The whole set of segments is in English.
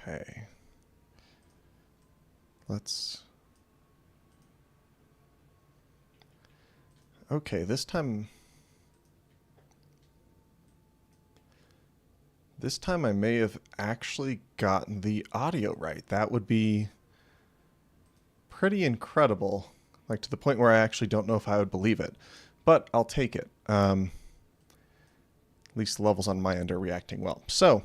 Okay. Okay, this time I may have actually gotten the audio right. That would be pretty incredible, like to the point where I actually don't know if I would believe it, but I'll take it. At least the levels on my end are reacting well. So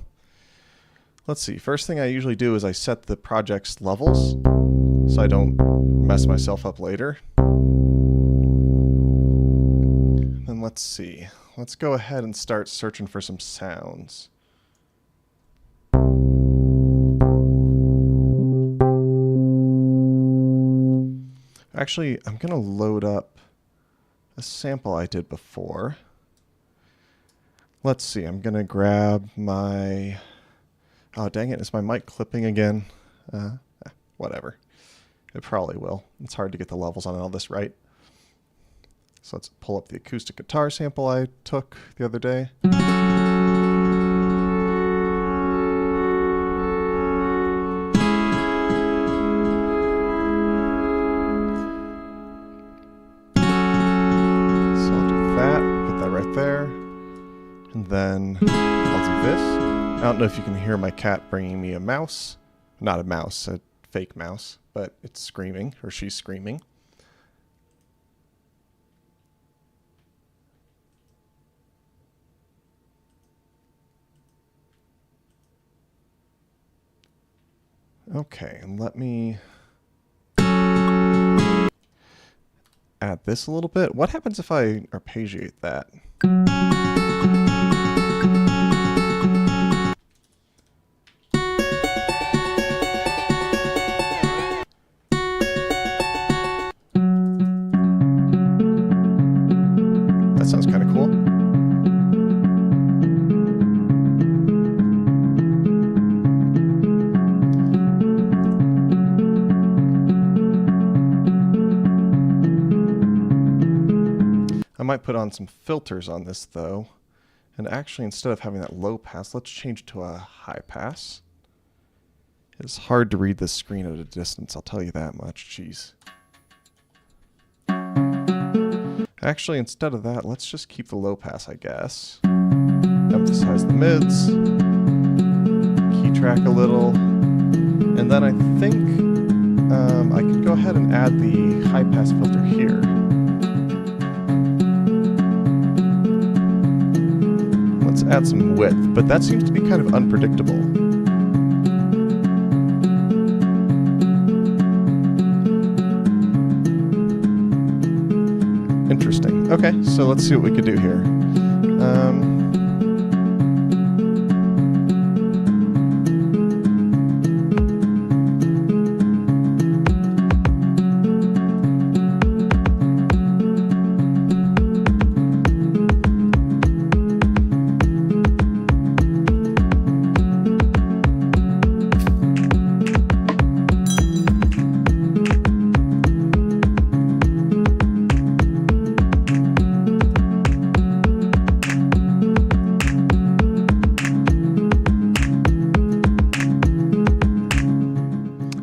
let's see. First thing I usually do is I set the project's levels so I don't mess myself up later. And let's see. Let's go ahead and start searching for some sounds. Actually, I'm going to load up a sample I did before. Let's see. I'm going to grab my... Oh, dang it. Is my mic clipping again? Whatever. It probably will. It's hard to get the levels on all this right. So let's pull up the acoustic guitar sample I took the other day. There, and then I'll do this. I don't know if you can hear my cat bringing me a mouse. Not a mouse, a fake mouse, but it's screaming, or she's screaming. Okay, and let me add this a little bit. What happens if I arpeggiate that? That sounds kind of cool. I might put on some filters on this though. And actually, instead of having that low pass, let's change it to a high pass. It's hard to read this screen at a distance, I'll tell you that much. Jeez. Actually, instead of that, let's just keep the low pass, I guess. Emphasize the mids. Key track a little. And then I think I could go ahead and add the high pass filter here. Let's add some width, but that seems to be kind of unpredictable. Interesting. Okay, so let's see what we could do here.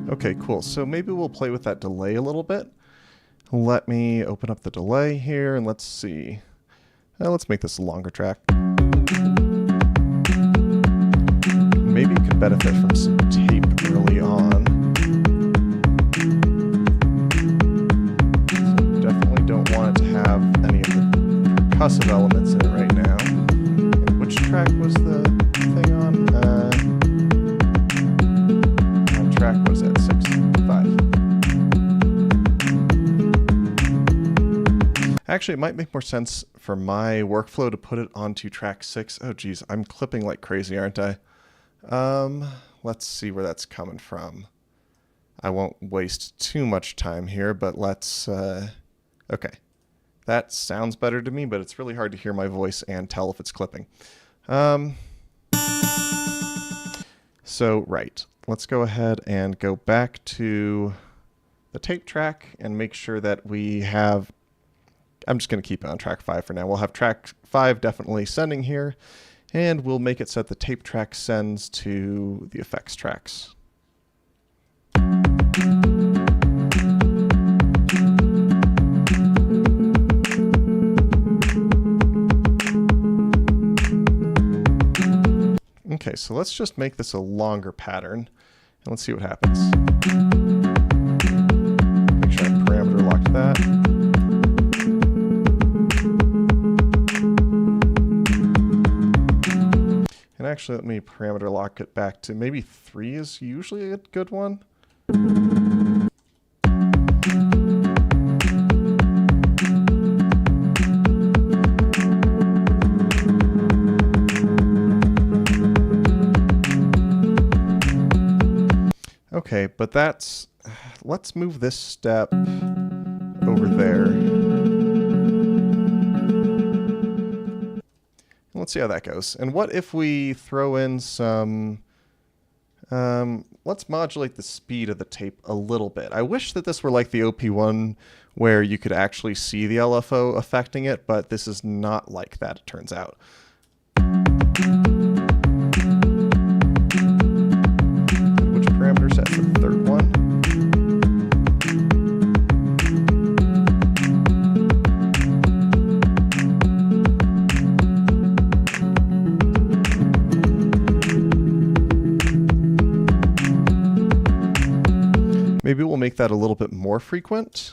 Okay, cool. So maybe we'll play with that delay a little bit. Let me open up the delay here and let's see. Let's make this a longer track. Maybe it could benefit from some tape early on. So definitely don't want it to have any of the percussive elements in it right now. And which track was the thing on? Track was at 6.5. Actually, it might make more sense for my workflow to put it onto track 6. Oh geez, I'm clipping like crazy, aren't I? Let's see where that's coming from. I won't waste too much time here, but let's, okay. That sounds better to me, but it's really hard to hear my voice and tell if it's clipping. So, right. Let's go ahead and go back to the tape track and make sure that we have, I'm just going to keep it on track 5 for now. We'll have track 5 definitely sending here, And we'll make it so that the tape track sends to the effects tracks. Okay, so let's just make this a longer pattern, and let's see what happens. Make sure I parameter locked that. And actually, let me parameter lock it back to maybe 3 is usually a good one. Okay, but that's, let's move this step over there. Let's see how that goes. And what if we throw in some, let's modulate the speed of the tape a little bit. I wish that this were like the OP1 where you could actually see the LFO affecting it, but this is not like that, it turns out. Which parameter set? The third one. Maybe we'll make that a little bit more frequent.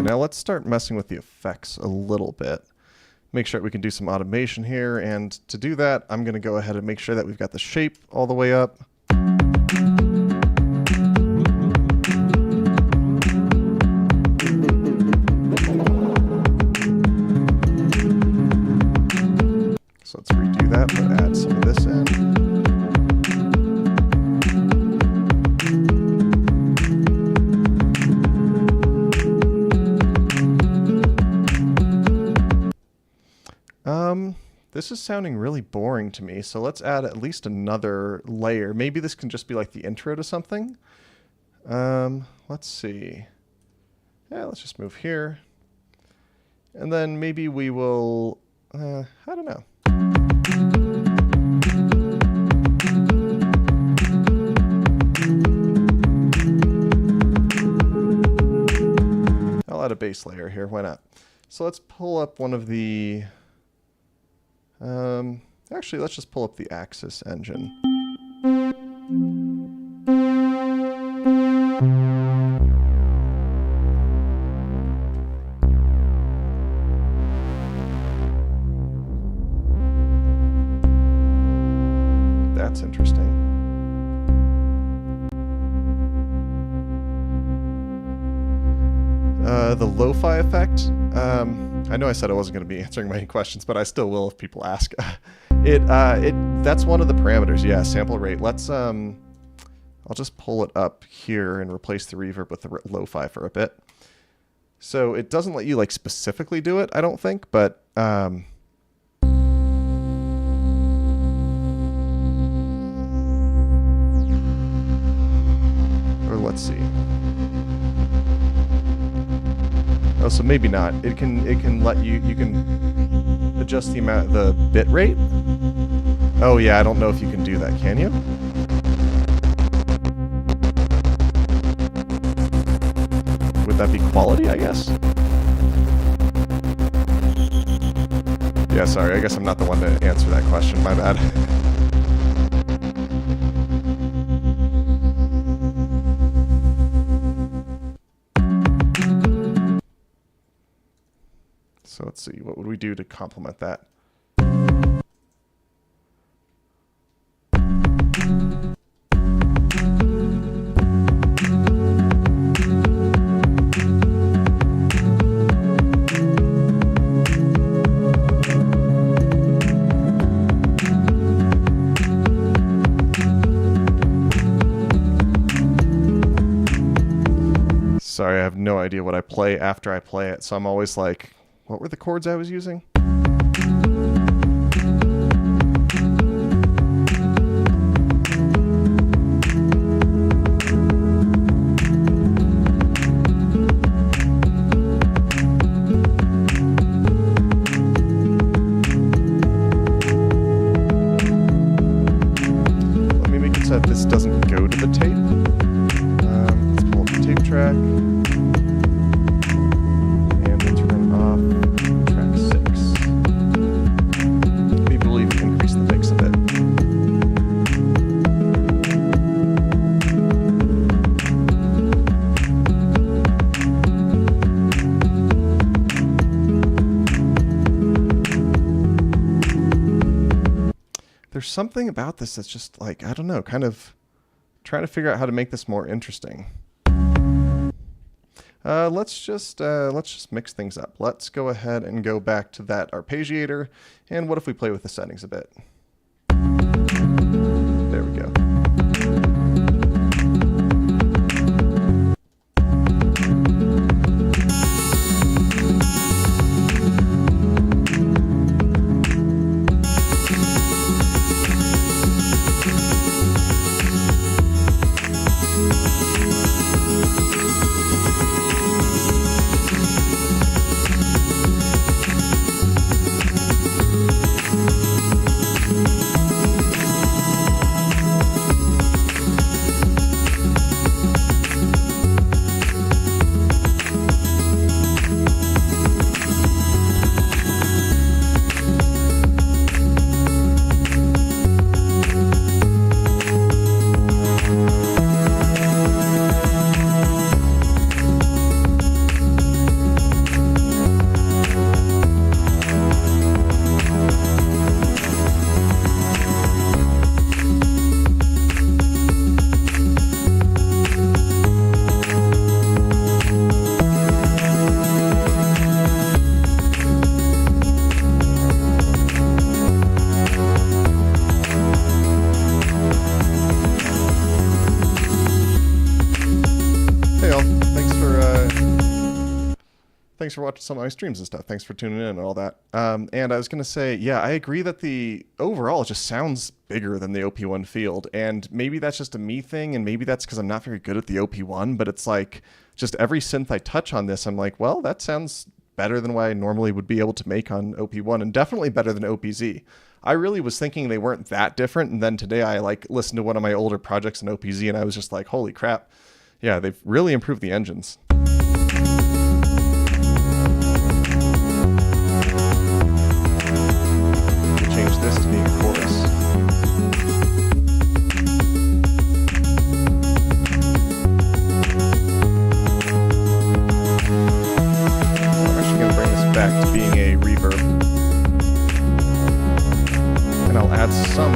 Now let's start messing with the effects a little bit. Make sure we can do some automation here, and to do that, I'm going to go ahead and make sure that we've got the shape all the way up. So let's redo that, but add some of this in. This is sounding really boring to me, so let's add at least another layer. Maybe this can just be like the intro to something. Let's see. Yeah, let's just move here. And then maybe we will, I don't know. I'll add a base layer here, why not? So let's pull up one of the, actually, let's just pull up the Axis engine. That's interesting. The lo-fi effect. I know I said I wasn't going to be answering many questions, but I still will if people ask. That's one of the parameters. Yeah, sample rate. Let's I'll just pull it up here and replace the reverb with the lo-fi for a bit. So it doesn't let you like specifically do it, I don't think, but or let's see. Oh, so maybe not. It can let you can adjust the amount, the bit rate. Oh yeah, I don't know if you can do that. Can you? Would that be quality, I guess? Yeah, sorry, I guess I'm not the one to answer that question. My bad. So let's see, what would we do to complement that? Sorry, I have no idea what I play after I play it, so I'm always like, what were the chords I was using? Let me make it so that this doesn't go to the tape. Let's pull up the tape track. And we'll turn off track 6. Maybe we'll even increase the mix a bit. There's something about this that's just like, I don't know, kind of trying to figure out how to make this more interesting. Let's just mix things up. Let's go ahead and go back to that arpeggiator. And what if we play with the settings a bit? There we go. Thanks for watching some of my streams and stuff. Thanks for tuning in and all that. And I was going to say, yeah, I agree that the overall it just sounds bigger than the OP1 field. And maybe that's just a me thing. And maybe that's because I'm not very good at the OP1. But it's like just every synth I touch on this, I'm like, well, that sounds better than what I normally would be able to make on OP1. And definitely better than OPZ. I really was thinking they weren't that different. And then today I like listened to one of my older projects in OPZ. And I was just like, holy crap. Yeah, they've really improved the engines. Change this to being a chorus. I'm actually going to bring this back to being a reverb. And I'll add some,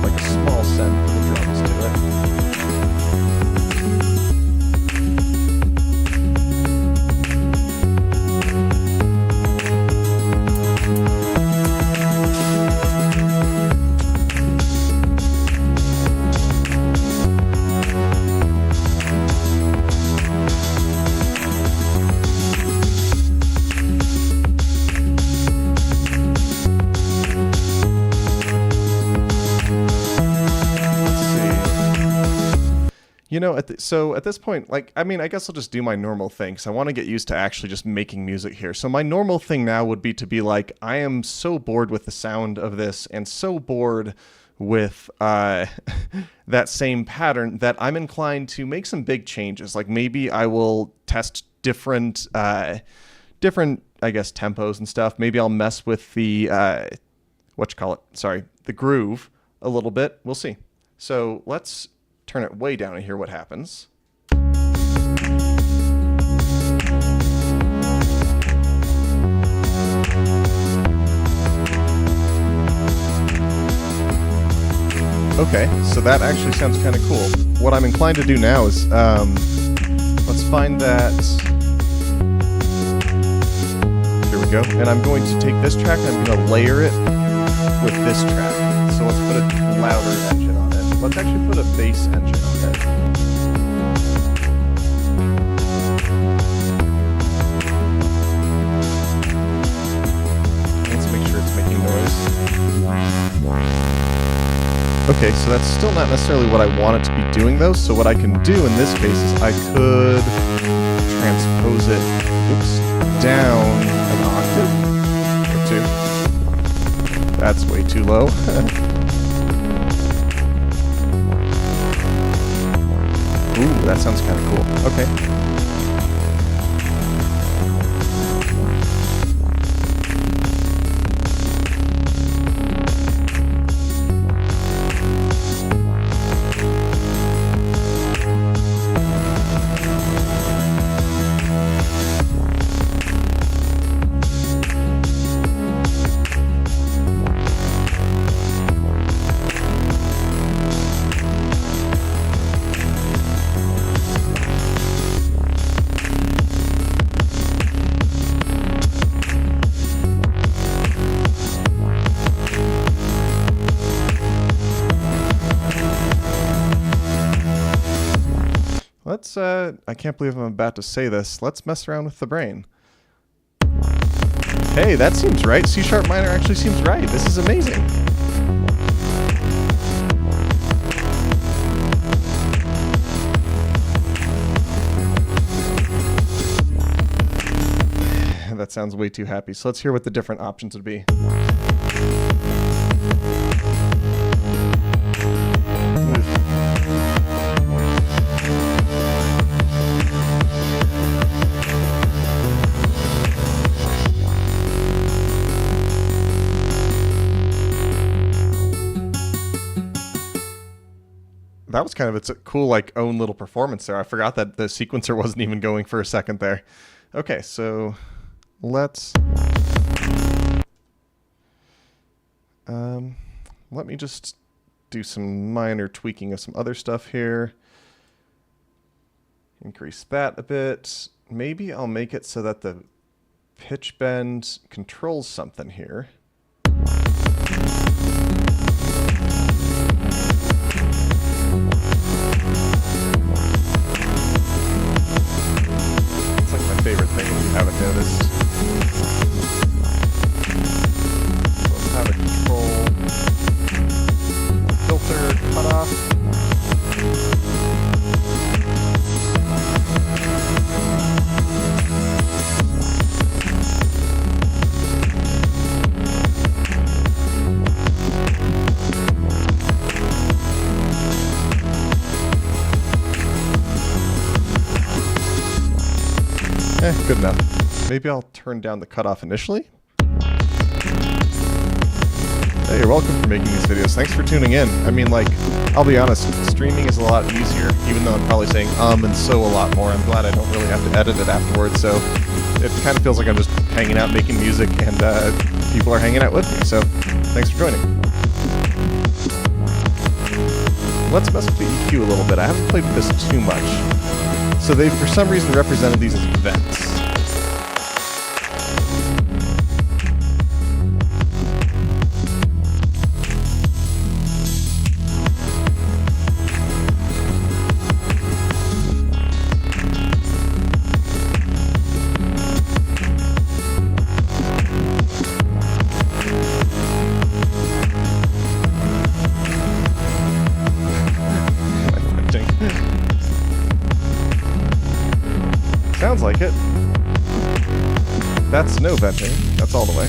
like a small send for the drums to it. You know, so at this point, like, I mean, I guess I'll just do my normal thing. So I want to get used to actually just making music here. So my normal thing now would be to be like, I am so bored with the sound of this and so bored with that same pattern that I'm inclined to make some big changes. Like maybe I will test different, I guess, tempos and stuff. Maybe I'll mess with the, the groove a little bit. We'll see. So let's turn it way down and hear what happens. Okay, so that actually sounds kind of cool. What I'm inclined to do now is, let's find that. Here we go. And I'm going to take this track and I'm going to layer it with this track. So let's put a louder engine on it. Let's actually put a bass engine on it. Okay, so that's still not necessarily what I want it to be doing though, so what I can do in this case is I could transpose it, down an octave, or two. That's way too low. Ooh, that sounds kind of cool. Okay. Let's, I can't believe I'm about to say this. Let's mess around with the brain. Hey, that seems right. C# minor actually seems right. This is amazing. That sounds way too happy. So let's hear what the different options would be. That was kind of its cool, like, own little performance there. I forgot that the sequencer wasn't even going for a second there. Okay, so let's... let me just do some minor tweaking of some other stuff here. Increase that a bit. Maybe I'll make it so that the pitch bend controls something here. Favorite thing if you haven't noticed. So let's have a control filter cutoff. Good enough. Maybe I'll turn down the cutoff initially. Hey, you're welcome for making these videos. Thanks for tuning in. I mean, like, I'll be honest, streaming is a lot easier, even though I'm probably saying and so a lot more. I'm glad I don't really have to edit it afterwards, so it kind of feels like I'm just hanging out making music, and people are hanging out with me, so thanks for joining. Let's mess with the EQ a little bit. I haven't played with this too much. So they've, for some reason, represented these as vents. Sounds like it. That's no venting. That's all the way.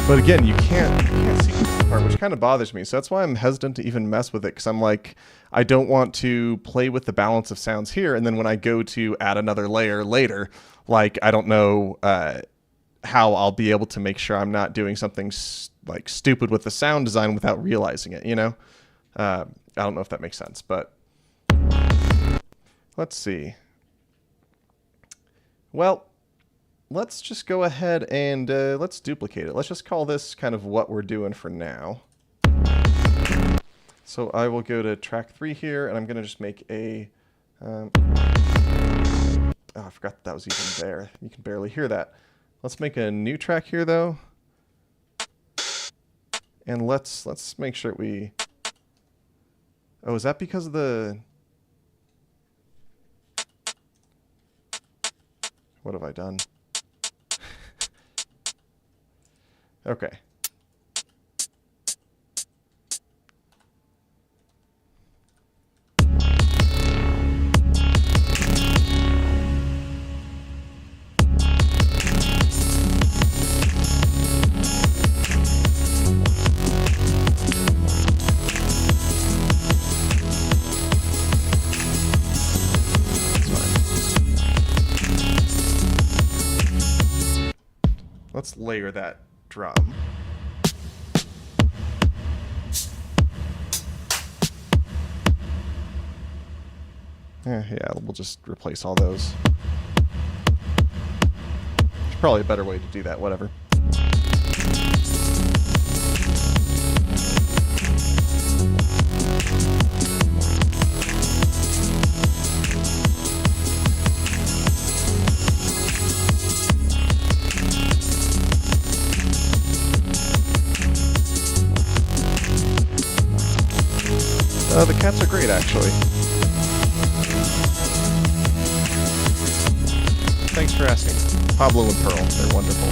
But again, you can't see this part, which kind of bothers me. So that's why I'm hesitant to even mess with it, because I'm like, I don't want to play with the balance of sounds here, and then when I go to add another layer later, like, I don't know how I'll be able to make sure I'm not doing something like stupid with the sound design without realizing it, you know? I don't know if that makes sense, but let's see. Well, let's just go ahead and let's duplicate it. Let's just call this kind of what we're doing for now. So I will go to track 3 here, and I'm going to just make a... oh, I forgot that was even there. You can barely hear that. Let's make a new track here, though. And let's make sure we... Oh, is that because of the... What have I done? Okay. Let's layer that drum. Yeah, we'll just replace all those. There's probably a better way to do that, whatever. The cats are great, actually. Thanks for asking. Pablo and Pearl, they're wonderful.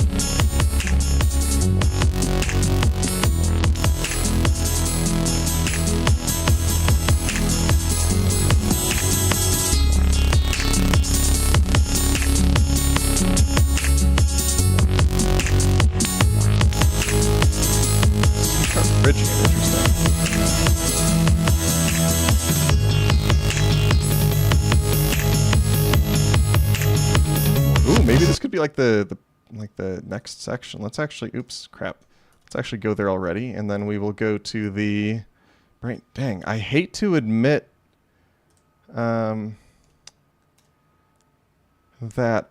Bridging it, interesting. Ooh, maybe this could be like the next section. Let's actually, oops, crap. Let's actually go there already, and then we will go to the brain. Dang, I hate to admit that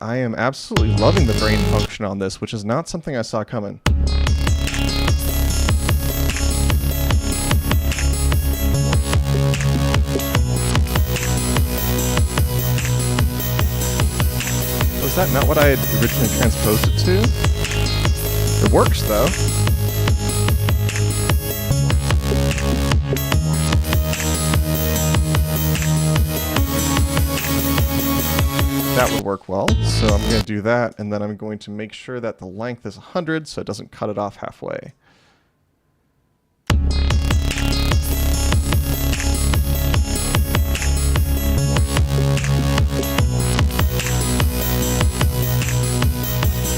I am absolutely loving the brain function on this, which is not something I saw coming. Was that not what I had originally transposed it to? It works, though. That would work well, so I'm going to do that, and then I'm going to make sure that the length is 100 so it doesn't cut it off halfway.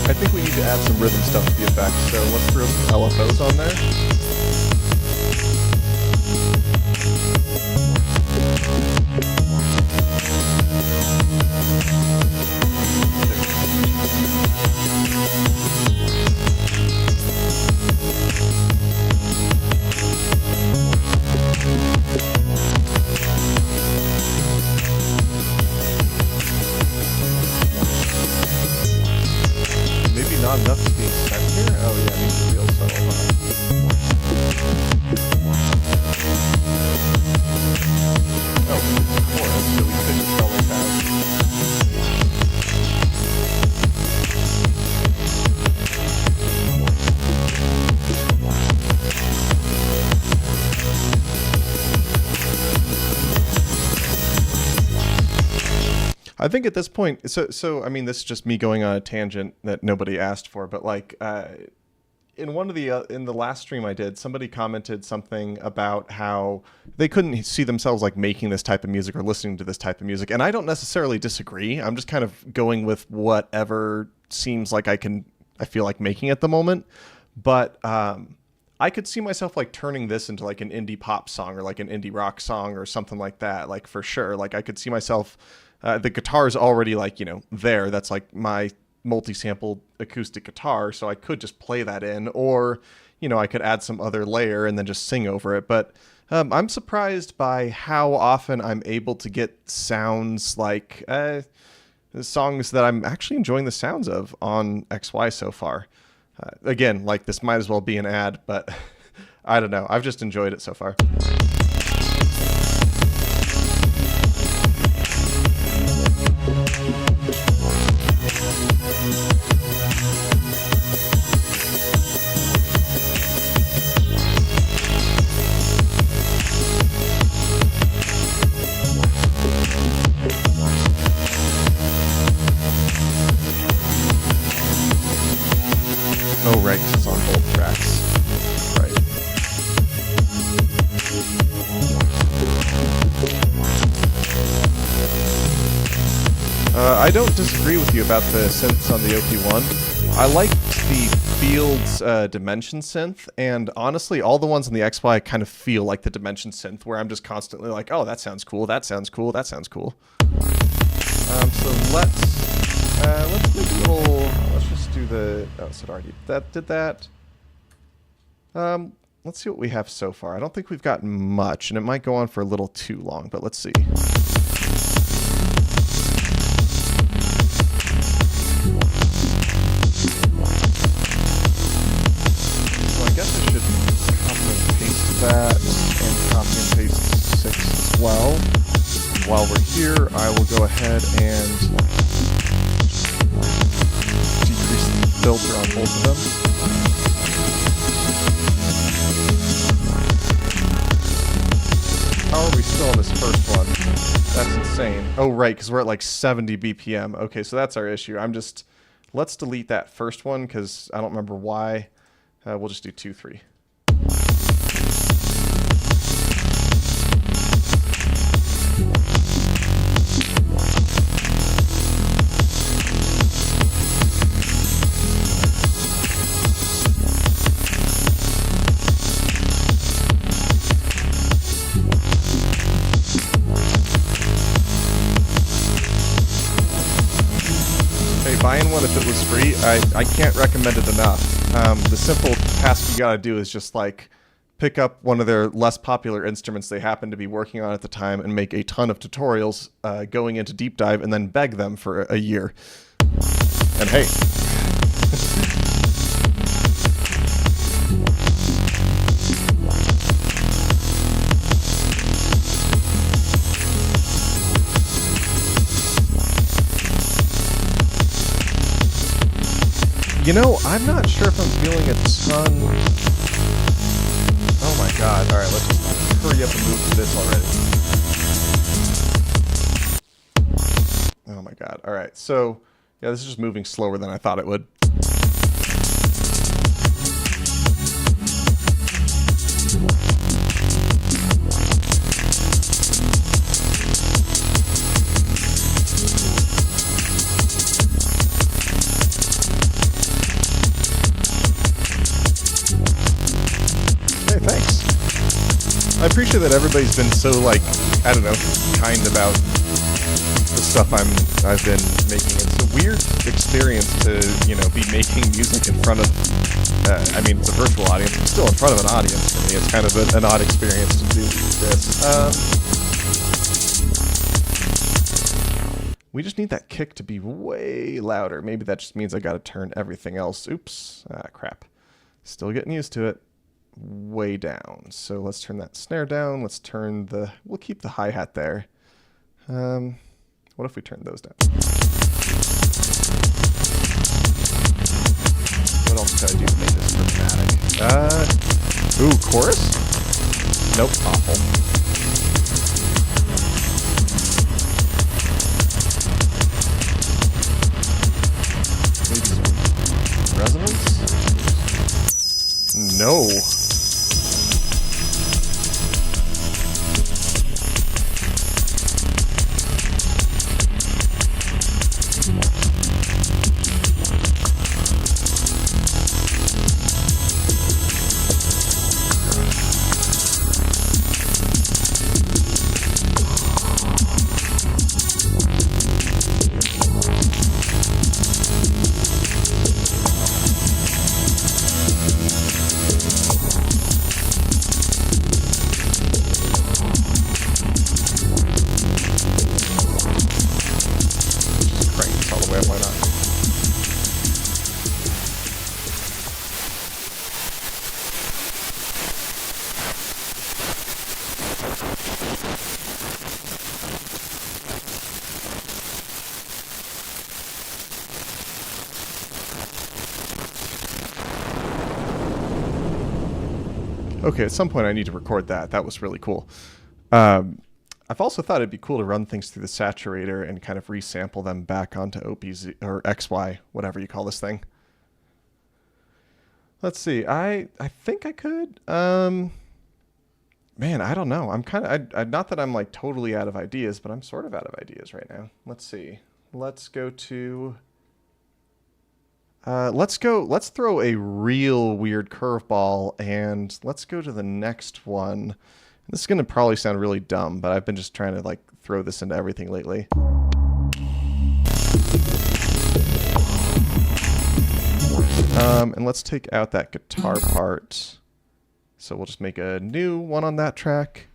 I think we need to add some rhythm stuff to the effect, so let's throw some LFOs on there. Maybe not enough is being sent here? Oh yeah, it needs to be real subtle. Oh, it's a chorus, so we could just always have. I think at this point, so I mean, this is just me going on a tangent that nobody asked for, but like in one of the in the last stream I did, somebody commented something about how they couldn't see themselves like making this type of music or listening to this type of music, and I don't necessarily disagree. I'm just kind of going with whatever seems like I feel like making at the moment, but I could see myself like turning this into like an indie pop song or like an indie rock song or something like that, like for sure. Like I could see myself. The guitar is already like, you know, there. That's like my multi-sampled acoustic guitar. So I could just play that in, or, you know, I could add some other layer and then just sing over it. But I'm surprised by how often I'm able to get sounds like songs that I'm actually enjoying the sounds of on XY so far. Again, like this might as well be an ad, but I don't know. I've just enjoyed it so far. I don't disagree with you about the synths on the OP1. I like the Fields Dimension synth, and honestly, all the ones on the XY kind of feel like the Dimension synth, where I'm just constantly like, oh, that sounds cool, that sounds cool, that sounds cool. So let's make a little, let's just do the, oh, so it already did that. Let's see what we have so far. I don't think we've gotten much, and it might go on for a little too long, but let's see. I guess I should copy and paste that and copy and paste 6 as well. While we're here, I will go ahead and decrease the filter on both of them. How are we still on this first one? That's insane. Oh, right, because we're at like 70 BPM. Okay, so that's our issue. Let's delete that first one because I don't remember why. We'll just do 2, 3. Hey, buying one if it was free, I can't recommend it enough. The simple task you gotta do is just like pick up one of their less popular instruments they happen to be working on at the time and make a ton of tutorials going into deep dive and then beg them for a year. And hey. You know, I'm not sure if I'm feeling a ton. Oh my god. Alright, let's just hurry up and move to this already. Oh my god. Alright, so, yeah, this is just moving slower than I thought it would. I appreciate that everybody's been so, like, I don't know, kind about the stuff I've been making. It's a weird experience to, you know, be making music in front of, I mean, it's a virtual audience, but still in front of an audience for me. It's kind of an odd experience to do this. We just need that kick to be way louder. Maybe that just means I gotta turn everything else. Oops. Ah, crap. Still getting used to it. Way down. So let's turn that snare down. Let's turn we'll keep the hi-hat there. What if we turn those down? What else could I do to make this dramatic? Ooh, chorus? Nope, awful. Maybe some resonance? No. Okay, at some point I need to record that. That was really cool. I've also thought it'd be cool to run things through the saturator and kind of resample them back onto OPZ or XY, whatever you call this thing. Let's see. I think I could. Man, I don't know. I'm kind of not that I'm like totally out of ideas, but I'm sort of out of ideas right now. Let's see. let's go to... let's throw a real weird curveball, and let's go to the next one. This is going to probably sound really dumb, but I've been just trying to like throw this into everything lately. And let's take out that guitar part. So we'll just make a new one on that track.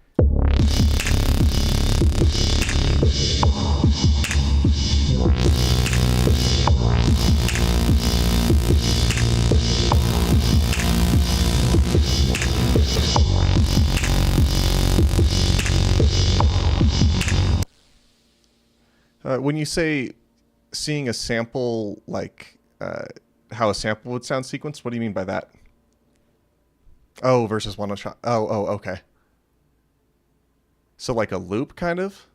When you say seeing a sample, like how a sample would sound sequenced, what do you mean by that? Oh, versus one shot. Oh, okay. So like a loop, kind of?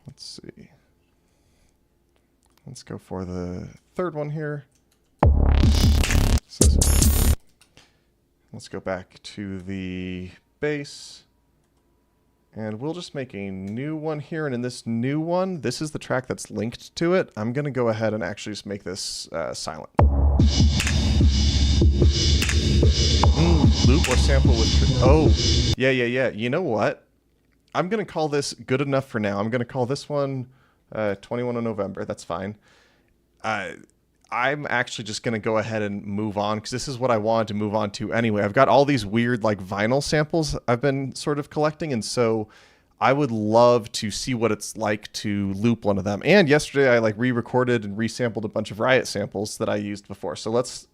Let's see. Let's go for the third one here. So, let's go back to the bass. And we'll just make a new one here. And in this new one, this is the track that's linked to it. I'm going to go ahead and actually just make this silent. Loop or sample with... Oh, yeah. You know what? I'm going to call this good enough for now. I'm going to call this one 21 of November. That's fine. I'm actually just going to go ahead and move on because this is what I wanted to move on to anyway. I've got all these weird like vinyl samples I've been sort of collecting, and so I would love to see what it's like to loop one of them. And yesterday I like re-recorded and resampled a bunch of Riot samples that I used before. So let's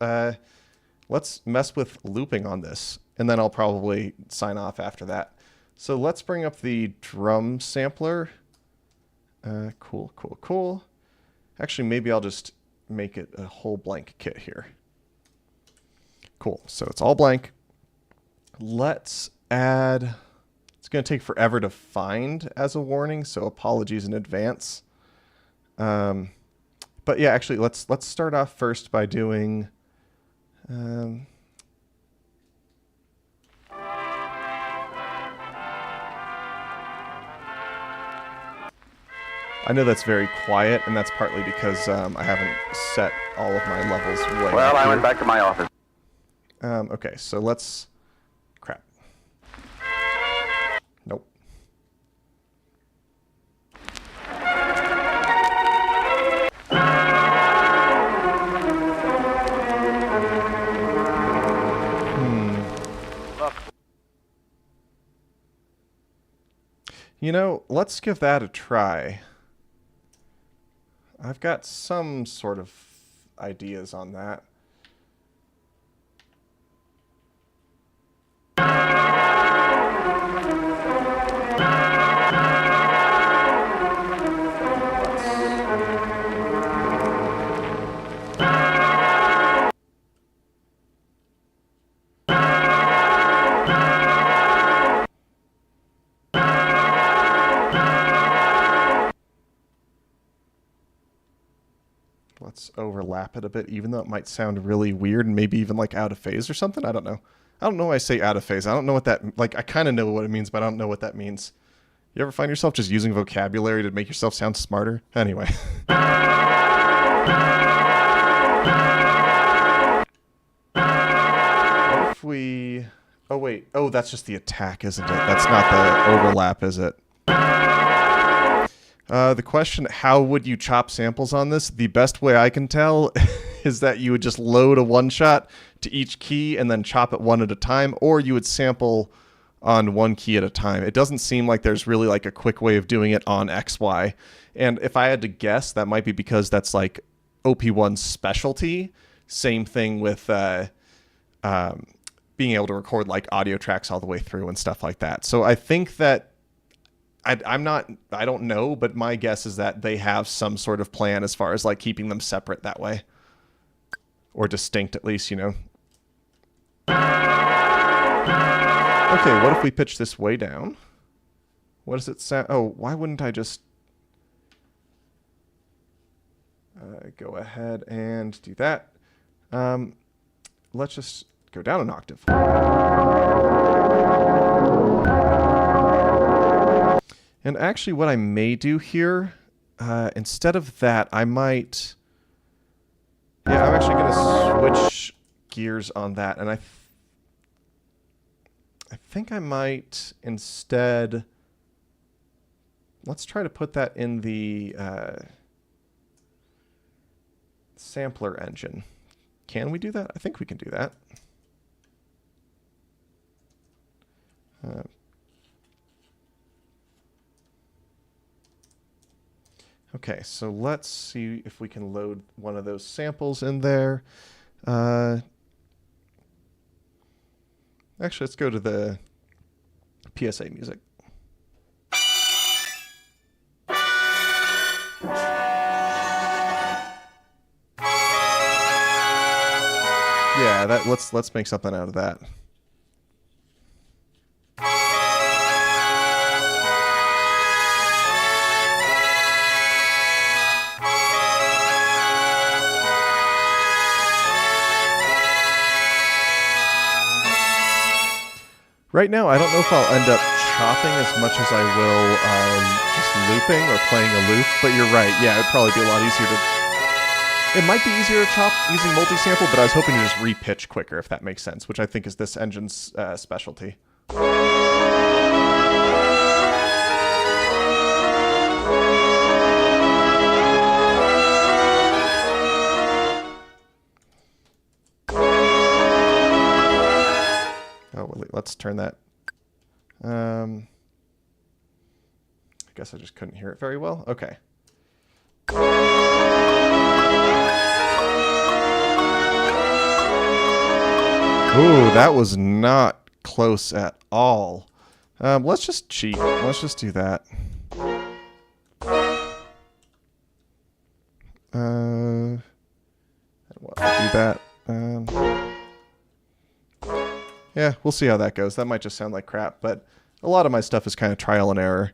mess with looping on this, and then I'll probably sign off after that. So let's bring up the drum sampler. Cool. Actually, maybe I'll just make it a whole blank kit here. Cool. So it's all blank. Let's add... It's going to take forever to find as a warning, so apologies in advance. But yeah, actually, let's start off first by doing... I know that's very quiet, and that's partly because I haven't set all of my levels way Well, I here. went back to my office. Okay, so let's... Crap. Nope. You know, let's give that a try. I've got some sort of ideas on that. Let's overlap it a bit, even though it might sound really weird and maybe even like out of phase or something. I don't know. I don't know why I say out of phase. I don't know what that, like, I kind of know what it means, but I don't know what that means. You ever find yourself just using vocabulary to make yourself sound smarter? Anyway. What if we... Oh, wait. Oh, that's just the attack, isn't it? That's not the overlap, is it? The question, how would you chop samples on this? The best way I can tell is that you would just load a one-shot to each key and then chop it one at a time, or you would sample on one key at a time. It doesn't seem like there's really like a quick way of doing it on XY. And if I had to guess, that might be because that's like OP1's specialty. Same thing with being able to record like audio tracks all the way through and stuff like that. So I think that I don't know, but my guess is that they have some sort of plan as far as like keeping them separate that way. Or distinct at least, you know. Okay, what if we pitch this way down? What does it sound? Oh, why wouldn't I just go ahead and do that? Let's just go down an octave. And actually what I may do here, instead of that, I might... Yeah, I'm actually going to switch gears on that. And I think I might instead... Let's try to put that in the sampler engine. Can we do that? I think we can do that. Okay, so let's see if we can load one of those samples in there. Actually, let's go to the PSA music. Yeah, let's make something out of that. Right now, I don't know if I'll end up chopping as much as I will just looping or playing a loop, but you're right. Yeah, it'd probably be a lot easier to... It might be easier to chop using multi-sample, but I was hoping to just re-pitch quicker, if that makes sense, which I think is this engine's specialty. Let's turn that. I guess I just couldn't hear it very well. Okay. Ooh, that was not close at all. Let's just cheat. Let's just do that. What? Do that. Yeah, we'll see how that goes. That might just sound like crap, but a lot of my stuff is kind of trial and error.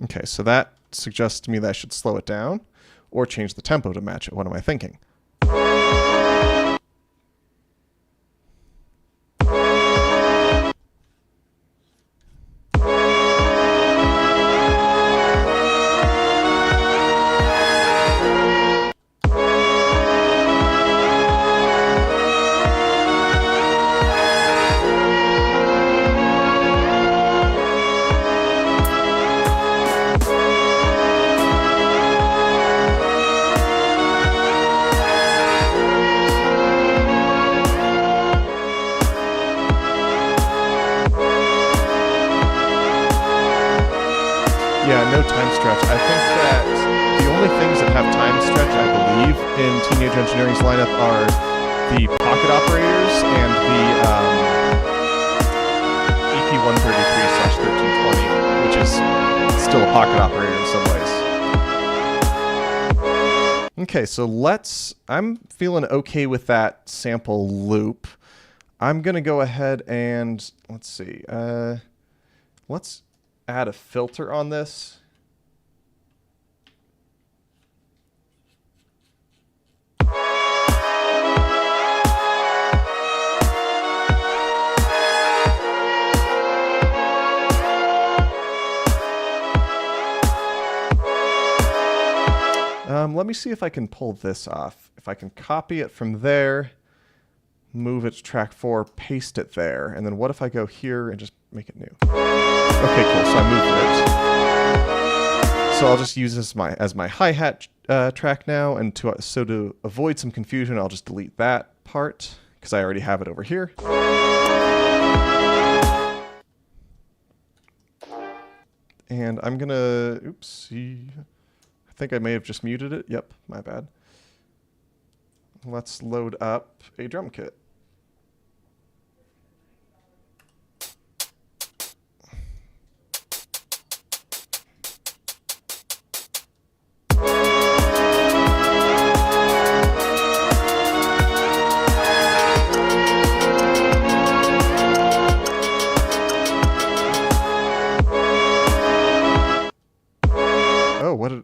Okay, so that suggests to me that I should slow it down or change the tempo to match it. What am I thinking? Yeah, no time stretch. I think that the only things that have time stretch, I believe, in Teenage Engineering's lineup are the pocket operators and the EP133/1320, which is still a pocket operator in some ways. Okay, so I'm feeling okay with that sample loop. I'm going to go ahead and, let's see, let's add a filter on this. Let me see if I can pull this off. If I can copy it from there, move it to track 4, paste it there, and then what if I go here and just make it new? Okay, cool. So I moved it. So I'll just use this as my hi-hat track now, and to avoid some confusion, I'll just delete that part because I already have it over here. And I'm gonna, oopsie, I think I may have just muted it. Yep, my bad. Let's load up a drum kit.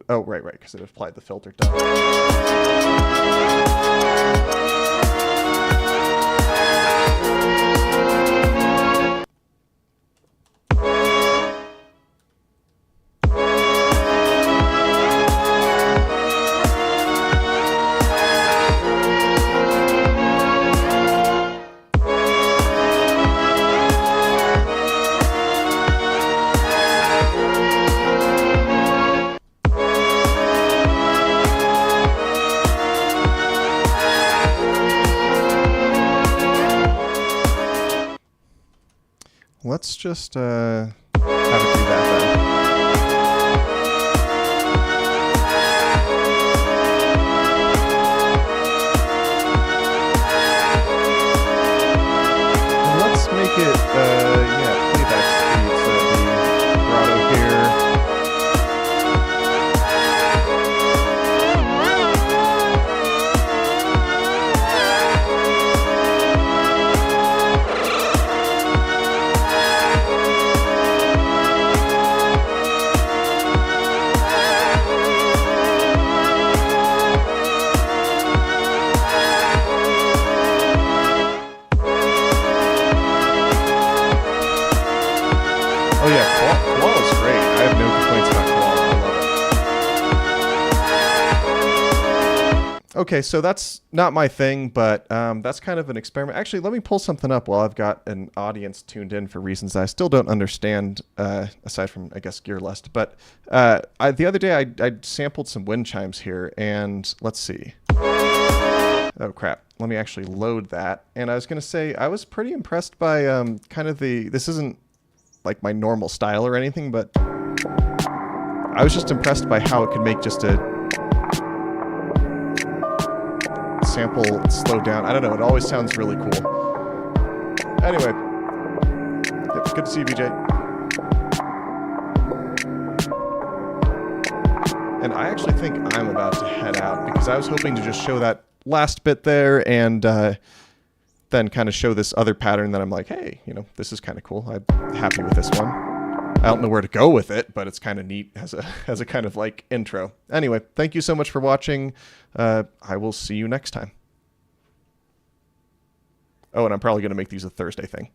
Oh, right, because it applied the filter. Done. let's just have it do that then. Make it, yeah, playback speed, so that'd be vibrato here. Oh yeah, Koala is great. I have no complaints about Koala. I love it. Okay, so that's not my thing, but that's kind of an experiment. Actually, let me pull something up while I've got an audience tuned in for reasons I still don't understand, aside from, I guess, gear lust. But the other day I sampled some wind chimes here, and let's see. Oh, crap. Let me actually load that. And I was going to say, I was pretty impressed by kind of this isn't like my normal style or anything, but I was just impressed by how it could make just a sample slow down. I don't know, it always sounds really cool. Anyway, yep, good to see you, BJ. And I actually think I'm about to head out because I was hoping to just show that last bit there and then kind of show this other pattern that I'm like, hey, you know, this is kind of cool. I'm happy with this one. I don't know where to go with it, but it's kind of neat as a kind of like intro. Anyway, thank you so much for watching. I will see you next time. Oh, and I'm probably going to make these a Thursday thing.